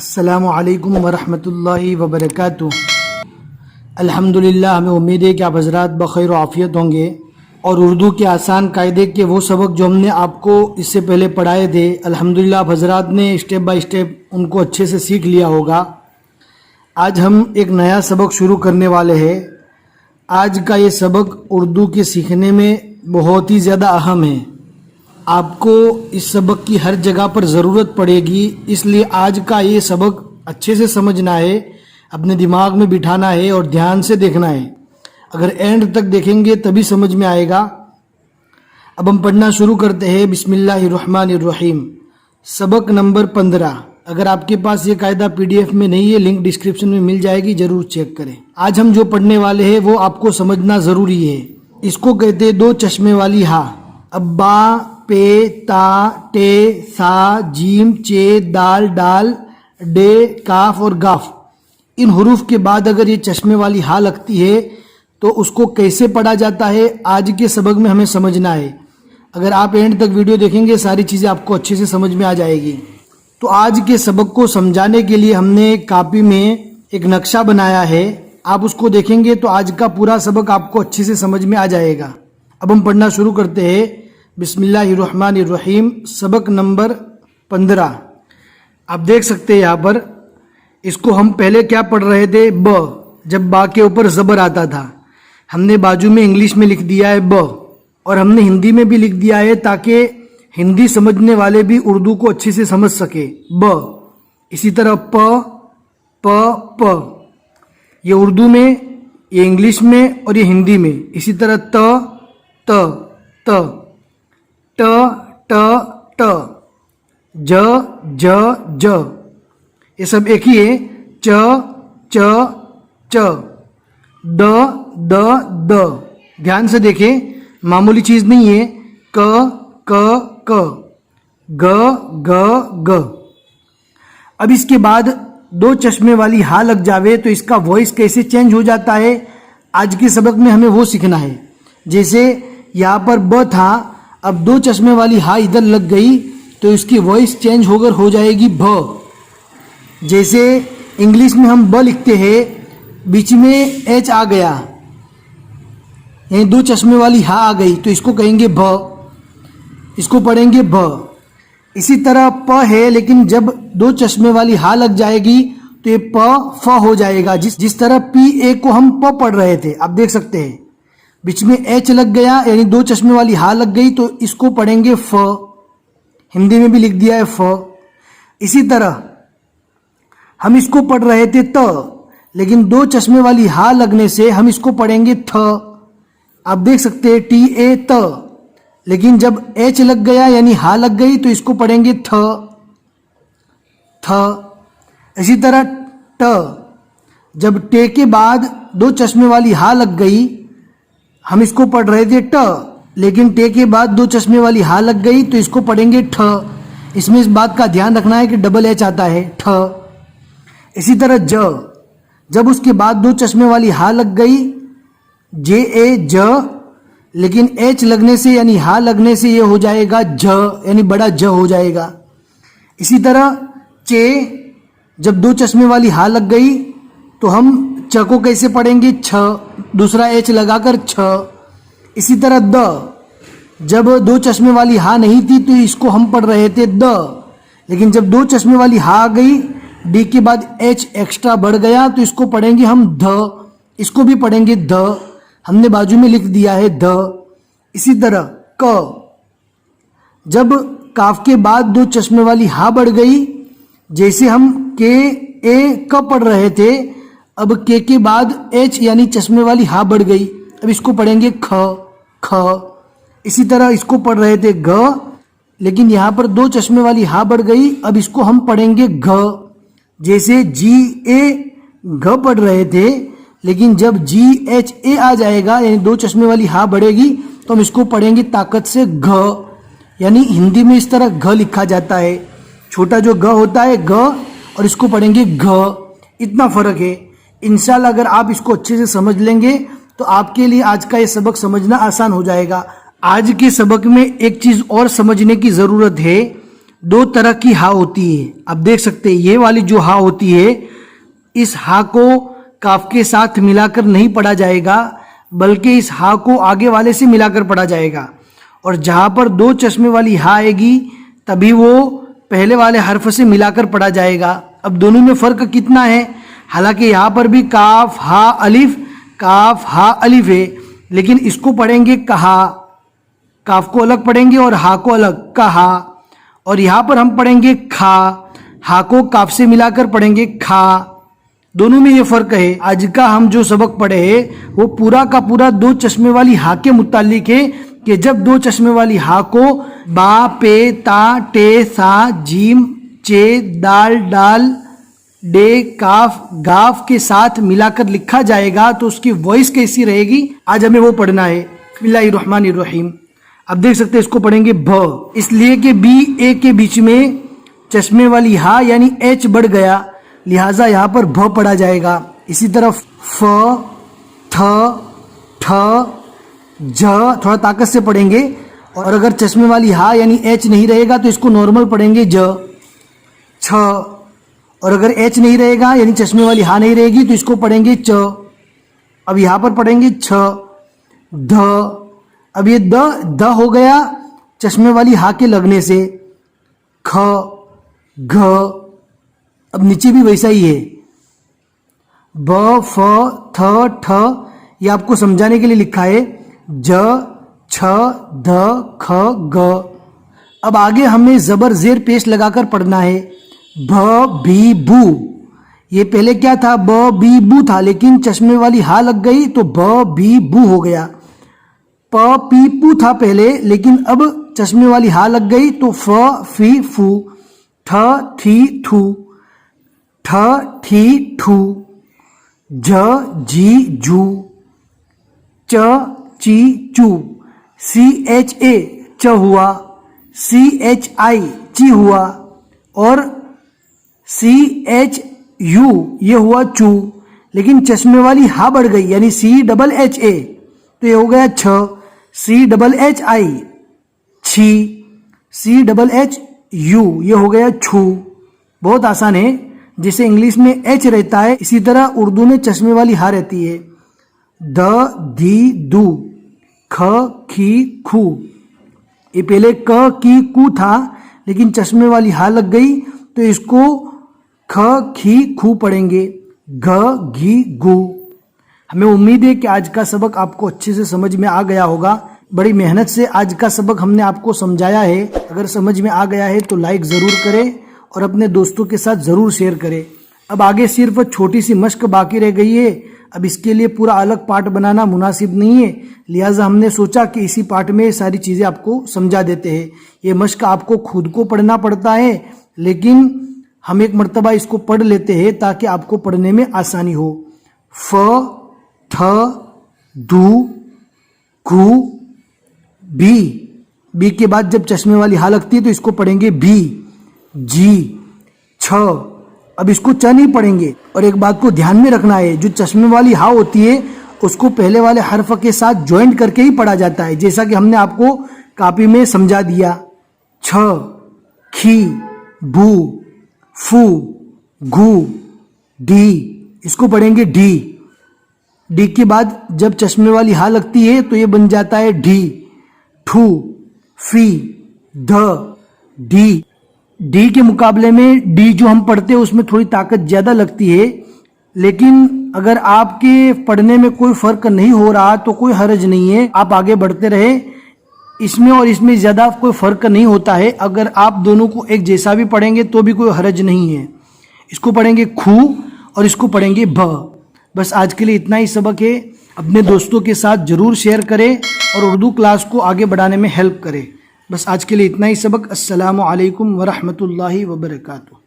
अस्सलामु अलैकुम वरहमतुल्लाहि वबरकातुह। अल्हम्दुलिल्लाह, हमें उम्मीद है कि आप हज़रात बख़ैर आफ़ियत होंगे और उर्दू के आसान कायदे के वो सबक जो हमने आपको इससे पहले पढ़ाए थे, अल्हम्दुलिल्लाह आप हज़रात ने स्टेप बाय स्टेप उनको अच्छे से सीख लिया होगा। आज हम एक नया सबक शुरू करने वाले हैं। आज का ये सबक उर्दू के सीखने में बहुत ही ज़्यादा अहम है। आपको इस सबक की हर जगह पर ज़रूरत पड़ेगी, इसलिए आज का ये सबक अच्छे से समझना है, अपने दिमाग में बिठाना है और ध्यान से देखना है। अगर एंड तक देखेंगे तभी समझ में आएगा। अब हम पढ़ना शुरू करते हैं। बिस्मिल्लाहिर्रहमानिर्रहीम। सबक नंबर 15। अगर आपके पास ये कायदा PDF में नहीं है, लिंक डिस्क्रिप्शन में मिल जाएगी, ज़रूर चेक करें। आज हम जो पढ़ने वाले हैं वो आपको समझना ज़रूरी है। इसको कहते हैं दो चश्मे वाली हा। अब बा, पे, ता, टे, सा, जीम, चे, दाल, डाल, डे, काफ और गाफ, इन हुरूफ के बाद अगर ये चश्मे वाली हा लगती है तो उसको कैसे पढ़ा जाता है, आज के सबक में हमें समझना है। अगर आप एंड तक वीडियो देखेंगे सारी चीज़ें आपको अच्छे से समझ में आ जाएगी। तो आज के सबक को समझाने के लिए हमने कापी में एक नक्शा बनाया है। आप उसको देखेंगे तो आज का पूरा सबक आपको अच्छे से समझ में आ जाएगा। अब हम पढ़ना शुरू करते हैं। बिस्मिल्लाहिर्रहमानिर्रहीम। सबक नंबर 15। आप देख सकते हैं यहाँ पर, इसको हम पहले क्या पढ़ रहे थे, ब। जब बा के ऊपर ज़बर आता था, हमने बाजू में इंग्लिश में लिख दिया है ब, और हमने हिंदी में भी लिख दिया है ताकि हिंदी समझने वाले भी उर्दू को अच्छे से समझ सके, ब। इसी तरह प, प, प, ये उर्दू में, ये इंग्लिश में और ये हिंदी में। इसी तरह त, त, त, ट, ट, ट, ज, ज, ज, ये सब एक ही है। च, च, च, द, द, द। ध्यान से देखें, मामूली चीज़ नहीं है। क, क, क, ग, ग, ग। अब इसके बाद दो चश्मे वाली हा लग जावे तो इसका वॉइस कैसे चेंज हो जाता है, आज के सबक में हमें वो सीखना है। जैसे यहाँ पर ब था, अब दो चश्मे वाली हा इधर लग गई तो इसकी वॉइस चेंज होकर हो जाएगी भ। जैसे इंग्लिश में हम ब लिखते हैं, बीच में एच आ गया, यानी दो चश्मे वाली हा आ गई तो इसको कहेंगे भ, इसको पढ़ेंगे भ। इसी तरह प है, लेकिन जब दो चश्मे वाली हा लग जाएगी तो ये प फ हो जाएगा। जिस तरह PA को हम प पढ़ रहे थे, आप देख सकते हैं बीच में एच लग गया, यानी दो चश्मे वाली हा लग गई तो इसको पढ़ेंगे फ। हिंदी में भी लिख दिया है फ। इसी तरह हम इसको पढ़ रहे थे त, लेकिन दो चश्मे वाली हा लगने से हम इसको पढ़ेंगे थ। आप देख सकते हैं TA त, लेकिन जब एच लग गया यानी हा लग गई तो इसको पढ़ेंगे थ, थ। इसी तरह ट, जब टे के बाद दो चश्मे वाली हा लग गई, हम इसको पढ़ रहे थे ट, लेकिन टे के बाद दो चश्मे वाली हा लग गई तो इसको पढ़ेंगे ठ। इसमें इस बात का ध्यान रखना है कि डबल एच आता है, ठ। इसी तरह ज, जब उसके बाद दो चश्मे वाली हा लग गई, JA ज, लेकिन एच लगने से यानी हा लगने से ये हो जाएगा झ, यानी बड़ा ज हो जाएगा। इसी तरह चे, जब दो चश्मे वाली हा लग गई तो हम च को कैसे पढ़ेंगे, छ, दूसरा एच लगाकर छ। इसी तरह द, जब दो चश्मे वाली हा नहीं थी तो इसको हम पढ़ रहे थे द, लेकिन जब दो चश्मे वाली हा आ गई, डी के बाद एच एक्स्ट्रा बढ़ गया तो इसको पढ़ेंगे हम ध, इसको भी पढ़ेंगे ध। हमने बाजू में लिख दिया है ध। इसी तरह क, जब काफ के बाद दो चश्मे वाली हा बढ़ गई, जैसे हम के ए क पढ़ रहे थे, अब के बाद एच यानी चश्मे वाली हा बढ़ गई, अब इसको पढ़ेंगे ख, ख। इसी तरह इसको पढ़ रहे थे घ, लेकिन यहाँ पर दो चश्मे वाली हा बढ़ गई, अब इसको हम पढ़ेंगे घ। जैसे GA घ पढ़ रहे थे, लेकिन जब GHA आ जाएगा यानी दो चश्मे वाली हा बढ़ेगी तो हम इसको पढ़ेंगे ताकत से घ, यानी हिंदी में इस तरह घ लिखा जाता है। छोटा जो ग होता है घ, और इसको पढ़ेंगे घ। इतना फ़र्क है। इंशाल्लाह अगर आप इसको अच्छे से समझ लेंगे तो आपके लिए आज का ये सबक समझना आसान हो जाएगा। आज के सबक में एक चीज़ और समझने की ज़रूरत है, दो तरह की हा होती है। आप देख सकते हैं ये वाली जो हा होती है, इस हा को काफ के साथ मिलाकर नहीं पढ़ा जाएगा, बल्कि इस हा को आगे वाले से मिलाकर पढ़ा जाएगा। और जहाँ पर दो चश्मे वाली हा आएगी तभी वो पहले वाले हर्फ से मिलाकर पढ़ा जाएगा। अब दोनों में फ़र्क कितना है? हालांकि यहाँ पर भी काफ हा अलिफ है, लेकिन इसको पढ़ेंगे कहा, काफ को अलग पढ़ेंगे और हा को अलग, कहा। और यहाँ पर हम पढ़ेंगे खा, हा को काफ से मिलाकर पढ़ेंगे खा। दोनों में ये फ़र्क है। आज का हम जो सबक पढ़े हैं वो पूरा का पूरा दो चश्मे वाली हा के मुतालिक है, कि जब दो चश्मे वाली हा को बा, पे, ता, टे, सा, जीम, चे, दाल, डाल, डे, काफ, गाफ के साथ मिलाकर लिखा जाएगा तो उसकी वॉइस कैसी रहेगी, आज हमें वो पढ़ना है। बिस्मिल्लाहिर्रहमानिर्रहीम। अब देख सकते हैं इसको पढ़ेंगे भ, इसलिए कि बी ए के बीच में चश्मे वाली हा यानी एच बढ़ गया, लिहाजा यहाँ पर भ पढ़ा जाएगा। इसी तरह फ, थ, ठ, झ थोड़ा ताकत से पढ़ेंगे, और अगर चश्मे वाली हा यानी एच नहीं रहेगा तो इसको नॉर्मल पढ़ेंगे ज, छ। और अगर एच नहीं रहेगा यानी चश्मे वाली हा नहीं रहेगी तो इसको पढ़ेंगे च। अब यहाँ पर पढ़ेंगे छ, ध। अब ये द हो गया चश्मे वाली हा के लगने से, ख, घ। अब नीचे भी वैसा ही है, ब, फ, थ, ठ। ये आपको समझाने के लिए लिखा है, ज, छ, ध, ख, ग। अब आगे हमें जबर जेर पेश लगाकर पढ़ना है, भ, भी, बू। ये पहले क्या था? ब, बी, बू था, लेकिन चश्मे वाली हा लग गई तो ब, भी, बू हो गया। प, पी, पू था पहले, लेकिन अब चश्मे वाली हा लग गई तो फ, फी, फू। ठ, थी, थू। ठ, ठी, ठू। झ, जी, जू। च, ची, चू। सी, एच, ए च हुआ, सी, एच, आई ची हुआ, और सी, एच, यू ये हुआ चू। लेकिन चश्मे वाली हा बढ़ गई यानी सी डबल एच ए तो ये हो गया छ। सी डबल एच आई छी, सी डबल एच यू ये हो गया छू। बहुत आसान है, जैसे इंग्लिश में एच रहता है इसी तरह उर्दू में चश्मे वाली हा रहती है। द, धी, दू। ख, खी, खू। ये पहले क, की, कू था, लेकिन चश्मे वाली हा लग गई तो इसको ख, खी, खू पढ़ेंगे, घ, घी, गू। हमें उम्मीद है कि आज का सबक आपको अच्छे से समझ में आ गया होगा। बड़ी मेहनत से आज का सबक हमने आपको समझाया है। अगर समझ में आ गया है तो लाइक ज़रूर करें और अपने दोस्तों के साथ ज़रूर शेयर करें। अब आगे सिर्फ छोटी सी मश्क बाकी रह गई है। अब इसके लिए पूरा अलग पार्ट बनाना मुनासिब नहीं है, लिहाजा हमने सोचा कि इसी पार्ट में सारी चीज़ें आपको समझा देते हैं। ये मश्क आपको खुद को पढ़ना पड़ता है, लेकिन हम एक मर्तबा इसको पढ़ लेते हैं ताकि आपको पढ़ने में आसानी हो। फ, थ, धू, घू, भी। बी के बाद जब चश्मे वाली हा लगती है तो इसको पढ़ेंगे भी, जी, छ। अब इसको च नहीं पढ़ेंगे। और एक बात को ध्यान में रखना है, जो चश्मे वाली हा होती है उसको पहले वाले हर्फ के साथ ज्वाइंट करके ही पढ़ा जाता है, जैसा कि हमने आपको कॉपी में समझा दिया। छ, खी, भू, फू, घू, डी। इसको पढ़ेंगे डी। डी के बाद जब चश्मे वाली हा लगती है तो ये बन जाता है ढी, ठू, फी, ध, डी। डी के मुकाबले में डी जो हम पढ़ते हैं उसमें थोड़ी ताकत ज़्यादा लगती है, लेकिन अगर आपके पढ़ने में कोई फ़र्क नहीं हो रहा तो कोई हर्ज नहीं है, आप आगे बढ़ते रहे। इसमें और इसमें ज़्यादा कोई फ़र्क नहीं होता है। अगर आप दोनों को एक जैसा भी पढ़ेंगे तो भी कोई हर्ज नहीं है। इसको पढ़ेंगे खू और इसको पढ़ेंगे भ। बस आज के लिए इतना ही सबक है। अपने दोस्तों के साथ ज़रूर शेयर करें और उर्दू क्लास को आगे बढ़ाने में हेल्प करें। बस आज के लिए इतना ही सबक। अस्सलामु अलैकुम व रहमतुल्लाहि व बरकातुहू।